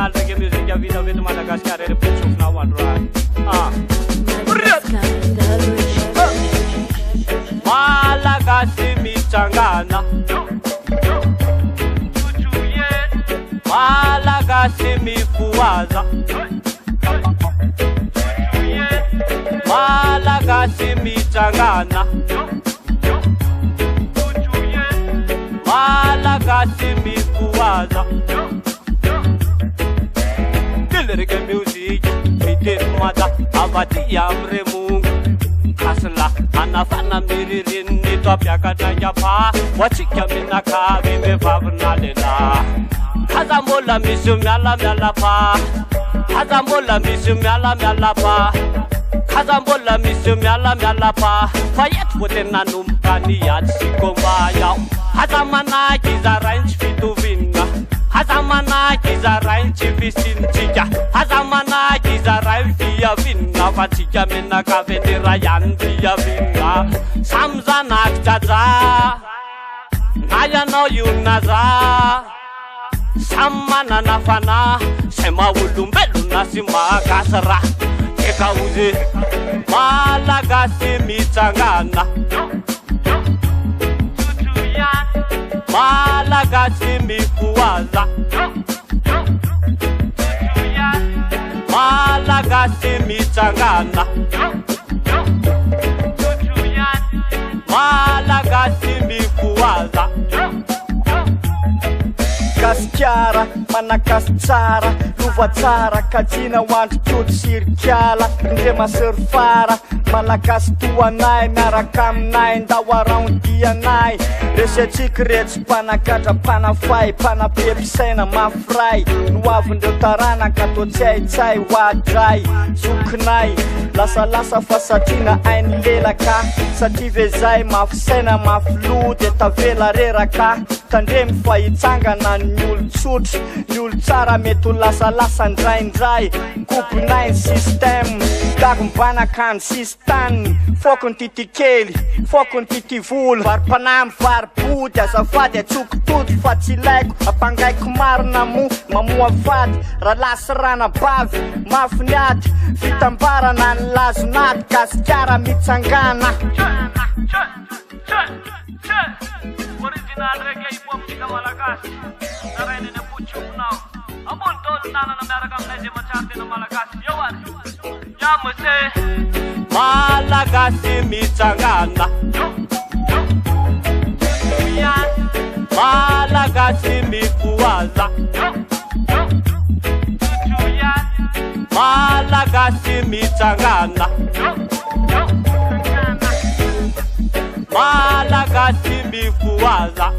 original reggae music vita veto Madagascar e petsofina ho androany Malagasy mitsangana Malagasy mifoaza Malagasy mitsangana Malagasy mifoaza Till reggae music miteny mata avaty amre mungu Kasla anafana miririn nito apiakatra ngapa Watsika minakavy mevavina lela Hazambola misy miala miala pa Hazambola misy miala miala pa Hazambola misy miala miala pa Fa eto vo tena nanomboka niady sy komba yao Hazamanaky zarainy tsy fitovinina Hazamanaky zarainy tsy fisinitsika Hazamanaky zarainy fiavinina Fa tsika menakavy ndera ihany fiavinina Samy zanaky jaja Na ianao io naza Samy manana fana Say maha-olombelona sy mahakasy raha Eka ozy Malagasy mitsangana Malagasy mifoaza Malagasy mitsangana Malagasy mifoaza Gasikara, manakasy tsara, lova tsara, kajina hoandro kyoto sirikiala Ndre masary fara, malagasy toanay, miaraka aminay, ndao araondianay Resetsika retsy mpanakatra, mpanafay, mpanapempisaina, mafiray Noavindreo taranaka, to tsaitsay, hoadray, zokinay Lasa fa satrina ainy lelaka Satria vezay mafisaina, mafilo de tavela reraka Tandremy fa hitsangana ny olo-tsotro Ny olo-tsara mety ho lasa ndraindray Kopinay ny système Dago mbanaka ny sistany Foko ny titikely, foko ny titivolo Varim-panamy, varibody, azavady atsokototo Fa tsy ilaiko, apangaiko marina mo Mamoa vady, ralasy rana bavy Mafy niady, fitambarana ny lazonady Gasikara mitsangana Original reggae hip-hop tika Malagasy Narainy ny apotsyokonao Ambony tolo tanana miaraka aminay zay matsara tena Malagasy Yo ary Yamose Malagasy mitsangana Malagasy mifoaza Malagasy mitsangana Malagasy mifoaza